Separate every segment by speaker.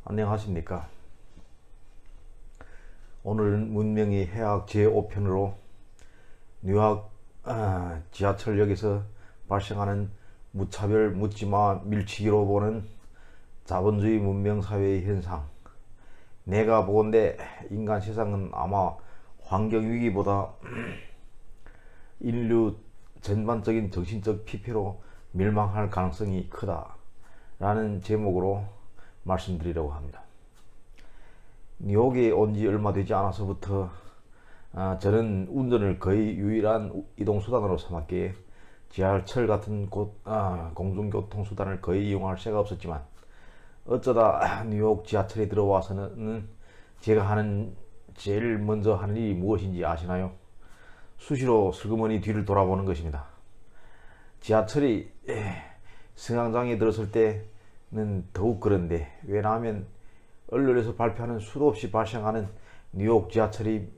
Speaker 1: 안녕하십니까. 오늘은 문명의 해악 제5편으로 뉴욕 지하철역에서 발생하는 무차별 묻지마 밀치기로 보는 자본주의 문명사회의 현상, 내가 보건대 인간 세상은 아마 환경위기보다 인류 전반적인 정신적 피폐로 멸망할 가능성이 크다 라는 제목으로 말씀드리려고 합니다. 뉴욕에 온 지 얼마 되지 않아서부터 저는 운전을 거의 유일한 이동수단으로 삼았기에 지하철 같은 공중교통수단을 거의 이용할 새가 없었지만, 어쩌다 뉴욕 지하철에 들어와서는 제가 제일 먼저 하는 일이 무엇인지 아시나요? 수시로 슬그머니 뒤를 돌아보는 것입니다. 지하철이 승강장에 들었을 때는 더욱 그런데, 왜냐하면 언론에서 발표하는 수도 없이 발생하는 뉴욕 지하철이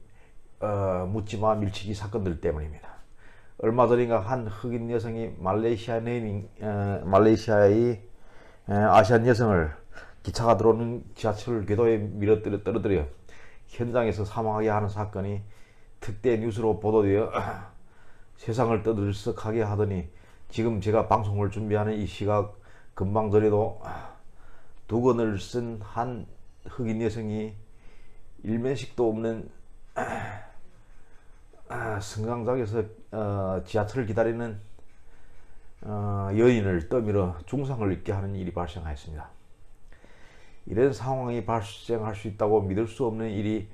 Speaker 1: 묻지마 밀치기 사건들 때문입니다. 얼마 전인가 한 흑인 여성이 말레이시아의 아시안 여성을 기차가 들어오는 지하철 궤도에 밀어 떨어뜨려 현장에서 사망하게 하는 사건이 특대 뉴스로 보도되어 세상을 떠들썩하게 하더니, 지금 제가 방송을 준비하는 이 시각 금방 전에도 두 권을 쓴 한 흑인 여성이 일면식도 없는 승강장에서 지하철을 기다리는 여인을 떠밀어 중상을 입게 하는 일이 발생하였습니다. 이런 상황이 발생할 수 있다고 믿을 수 없는 일이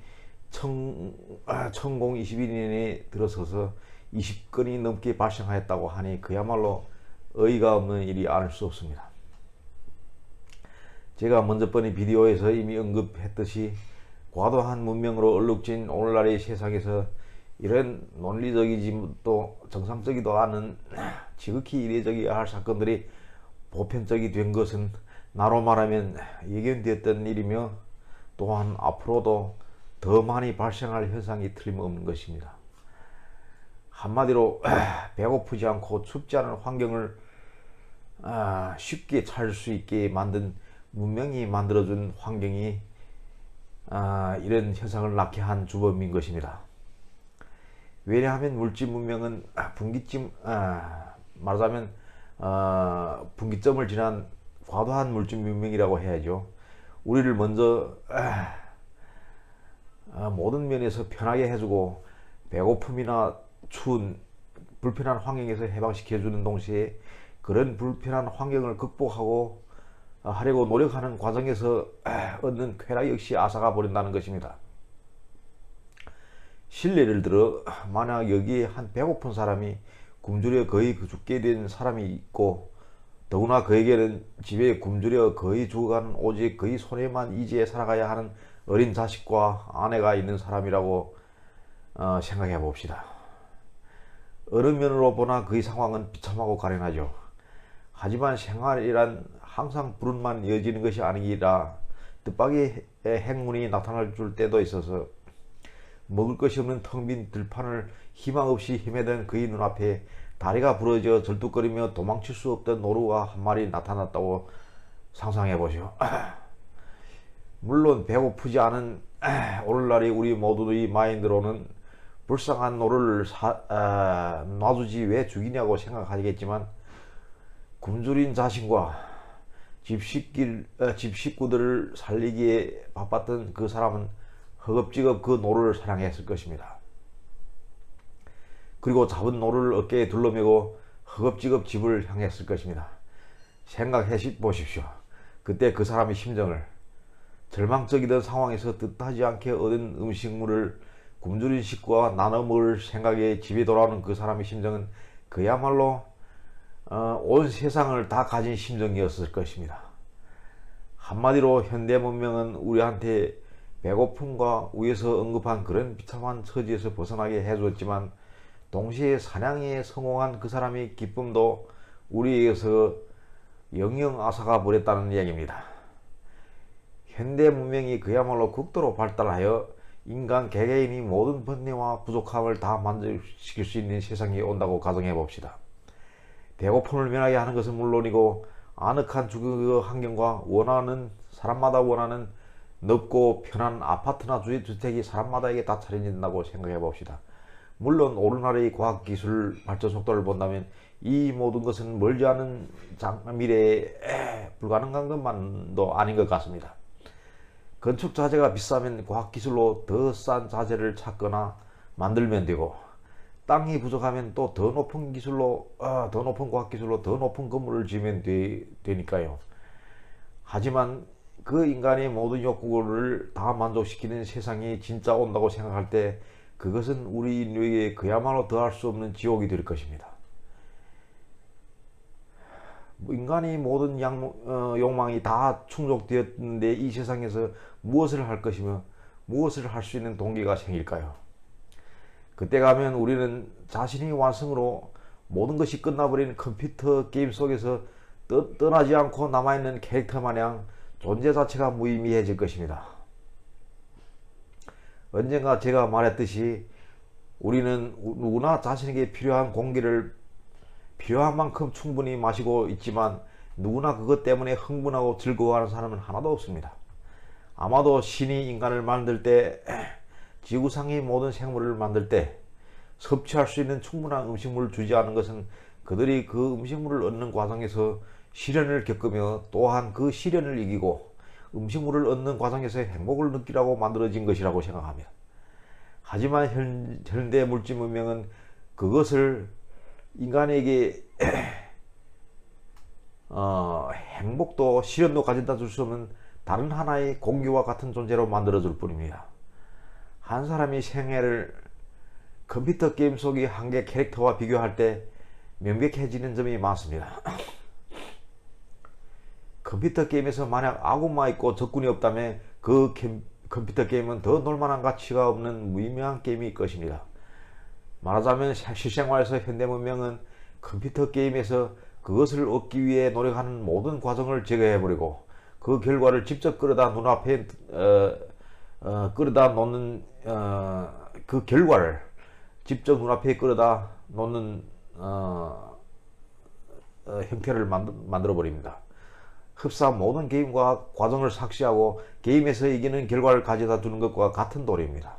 Speaker 1: 1021년에 들어서서 20건이 넘게 발생하였다고 하니 그야말로 어이가 없는 일이 아닐 수 없습니다. 제가 먼저 번의 비디오에서 이미 언급했듯이 과도한 문명으로 얼룩진 오늘날의 세상에서 이런 논리적이지 또 정상적이도 않은 지극히 이례적이어야 할 사건들이 보편적이 된 것은 나로 말하면 예견되었던 일이며, 또한 앞으로도 더 많이 발생할 현상이 틀림없는 것입니다. 한마디로 배고프지 않고 춥지 않은 환경을 쉽게 찾을 수 있게 만든 문명이 만들어준 환경이 이런 현상을 낳게 한 주범인 것입니다. 왜냐하면 물질 문명은 말하자면 분기점을 지난 과도한 물질 문명이라고 해야죠. 우리를 먼저 모든 면에서 편하게 해주고 배고픔이나 추운 불편한 환경에서 해방시켜주는 동시에 그런 불편한 환경을 극복하고 하려고 노력하는 과정에서 얻는 쾌락 역시 앗아가 버린다는 것입니다. 실례를 들어 만약 여기에 한 배고픈 사람이 굶주려 거의 죽게 된 사람이 있고, 더구나 그에게는 집에 굶주려 거의 죽어가는 오직 그의 손에만 의지해 살아가야 하는 어린 자식과 아내가 있는 사람이라고 생각해 봅시다. 어느 면으로 보나 그의 상황은 비참하고 가련하죠. 하지만 생활이란 항상 불운만 이어지는 것이 아니라 뜻밖의 행운이 나타날 줄 때도 있어서 먹을 것이 없는 텅 빈 들판을 희망 없이 헤매던 그의 눈앞에 다리가 부러져 절뚝거리며 도망칠 수 없던 노루가 한 마리 나타났다고 상상해 보시오. 물론 배고프지 않은 오늘날의 우리 모두의 마인드로는 불쌍한 노루를 놔두지 왜 죽이냐고 생각하겠지만, 굶주린 자신과 집 식구들을 살리기에 바빴던 그 사람은 허겁지겁 그 노루를 사랑했을 것입니다. 그리고 잡은 노루를 어깨에 둘러매고 허겁지겁 집을 향했을 것입니다. 생각해 보십시오. 그때 그 사람의 심정을. 절망적이던 상황에서 뜻하지 않게 얻은 음식물을 굶주린 식구와 나눠 먹을 생각에 집에 돌아오는 그 사람의 심정은 그야말로 온 세상을 다 가진 심정이었을 것입니다. 한마디로 현대 문명은 우리한테 배고픔과 위에서 언급한 그런 비참한 처지에서 벗어나게 해줬지만, 동시에 사냥에 성공한 그 사람의 기쁨도 우리에게서 영영 앗아가 버렸다는 이야기입니다. 현대 문명이 그야말로 극도로 발달하여 인간 개개인이 모든 번뇌와 부족함을 다 만족시킬 수 있는 세상이 온다고 가정해 봅시다. 배고픔을 면하게 하는 것은 물론이고 아늑한 주거 환경과 원하는 사람마다 원하는 넓고 편한 아파트나 주택이 사람마다에게 다 차려진다고 생각해 봅시다. 물론 오늘날의 과학기술 발전 속도를 본다면 이 모든 것은 멀지 않은 미래에 불가능한 것만도 아닌 것 같습니다. 건축 자재가 비싸면 과학기술로 더 싼 자재를 찾거나 만들면 되고, 땅이 부족하면 또 더 높은 기술로, 더 높은 과학기술로 더 높은 건물을 지으면 되니까요. 하지만 그 인간의 모든 욕구를 다 만족시키는 세상이 진짜 온다고 생각할 때 그것은 우리 인류에게 그야말로 더할 수 없는 지옥이 될 것입니다. 인간의 모든 욕망이 다 충족되었는데 이 세상에서 무엇을 할 것이며 무엇을 할 수 있는 동기가 생길까요? 그때 가면 우리는 자신의 완성으로 모든 것이 끝나버린 컴퓨터 게임 속에서 떠나지 않고 남아있는 캐릭터 마냥 존재 자체가 무의미해질 것입니다. 언젠가 제가 말했듯이 우리는 누구나 자신에게 필요한 공기를 필요한 만큼 충분히 마시고 있지만 누구나 그것 때문에 흥분하고 즐거워하는 사람은 하나도 없습니다. 아마도 신이 인간을 만들 때, 지구상의 모든 생물을 만들 때 섭취할 수 있는 충분한 음식물을 주지 않은 것은 그들이 그 음식물을 얻는 과정에서 시련을 겪으며 또한 그 시련을 이기고 음식물을 얻는 과정에서 행복을 느끼라고 만들어진 것이라고 생각합니다. 하지만 현대 물질 문명은 그것을 인간에게 행복도 시련도 가져다 줄 수 없는 다른 하나의 공기와 같은 존재로 만들어 줄 뿐입니다. 한 사람이 생애를 컴퓨터 게임 속의 한 개 캐릭터와 비교할 때 명백해지는 점이 많습니다. 컴퓨터 게임에서 만약 아군만 있고 적군이 없다면 그 컴퓨터 게임은 더 놀만한 가치가 없는 무의미한 게임일 것입니다. 말하자면 실생활에서 현대문명은 컴퓨터 게임에서 그것을 얻기 위해 노력하는 모든 과정을 제거해버리고 그 결과를 직접 끌어다 눈앞에 끌어다 놓는 그 결과를 직접 눈앞에 끌어다 놓는 형태를 만들어 버립니다. 흡사한 모든 게임과 과정을 삭제하고 게임에서 이기는 결과를 가져다 주는 것과 같은 도리입니다.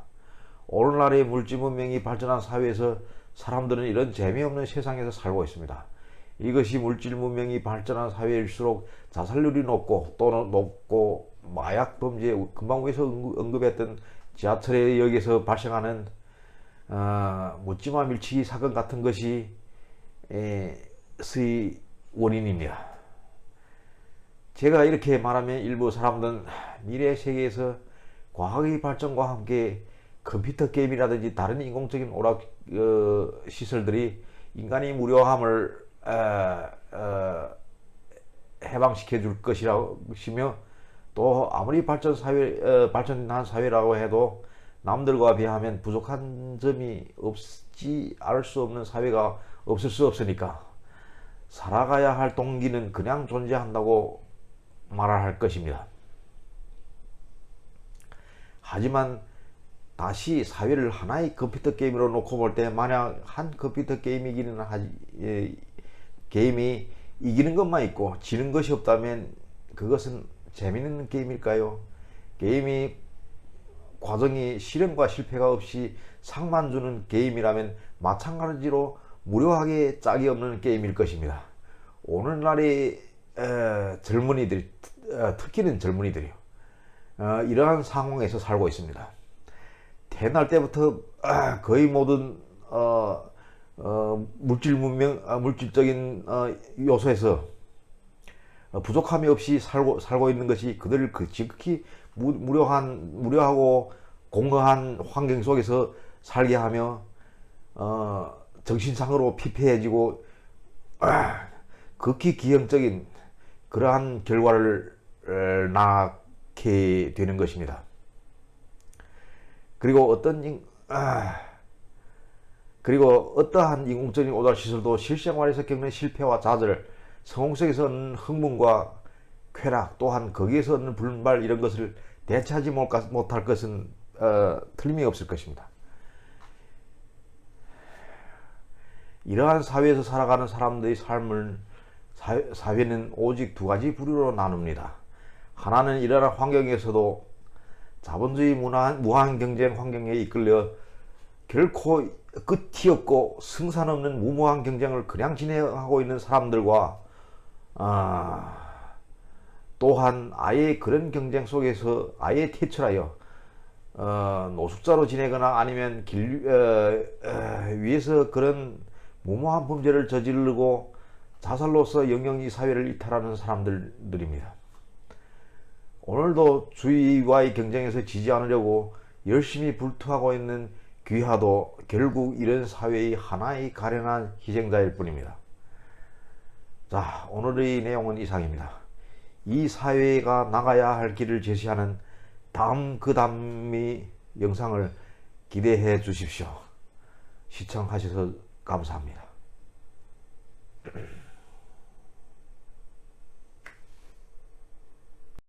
Speaker 1: 오늘날의 물질 문명이 발전한 사회에서 사람들은 이런 재미없는 세상에서 살고 있습니다. 이것이 물질 문명이 발전한 사회일수록 자살률이 높고 또는 높고 마약 범죄, 금방 위에서 언급했던 지하철의 역에서 발생하는 묻지마 밀치기 사건 같은 것이 의 원인입니다. 제가 이렇게 말하면 일부 사람들은 미래 세계에서 과학의 발전과 함께 컴퓨터 게임이라든지 다른 인공적인 오락 시설들이 인간의 무료함을 해방시켜 줄 것이라시며 또 아무리 발전한 사회라고 해도 남들과 비하면 부족한 점이 없지 않을 수 없는 사회가 없을 수 없으니까 살아가야 할 동기는 그냥 존재한다고 말을 할 것입니다. 하지만 다시 사회를 하나의 컴퓨터 게임으로 놓고 볼 때 만약 한 컴퓨터 게임이 이기는 것만 있고 지는 것이 없다면 그것은 재미있는 게임일까요? 게임이 과정이 실현과 실패가 없이 상만 주는 게임이라면 마찬가지로 무료하게 짝이 없는 게임일 것입니다. 오늘날의 젊은이들, 특히는 젊은이들이요, 이러한 상황에서 살고 있습니다. 태어날 때부터 거의 모든 물질적인 요소에서 부족함이 없이 살고 있는 것이 그들을 지극히 무료하고 공허한 환경 속에서 살게 하며 정신상으로 피폐해지고 극히 기형적인 그러한 결과를 낳게 되는 것입니다. 그리고 어떠한 인공적인 오달 시설도 실생활에서 겪는 실패와 좌절, 성공 속에서 얻는 흥분과 쾌락, 또한 거기에서 얻는 불발, 이런 것을 대체하지 못할 것은 틀림이 없을 것입니다. 이러한 사회에서 살아가는 사람들의 삶을 사회는 오직 두 가지 부류로 나눕니다. 하나는 이러한 환경에서도 자본주의 무한 경쟁 환경에 이끌려 결코 끝이 없고 승산 없는 무모한 경쟁을 그냥 진행하고 있는 사람들과 또한 아예 그런 경쟁 속에서 아예 퇴출하여 노숙자로 지내거나 아니면 위에서 그런 무모한 범죄를 저지르고 자살로서 영영이 사회를 이탈하는 사람들입니다. 오늘도 주위와의 경쟁에서 지지 않으려고 열심히 불투하고 있는 귀하도 결국 이런 사회의 하나의 가련한 희생자일 뿐입니다. 자, 오늘의 내용은 이상입니다. 이 사회가 나가야 할 길을 제시하는 그 다음의 영상을 기대해 주십시오. 시청하셔서 감사합니다.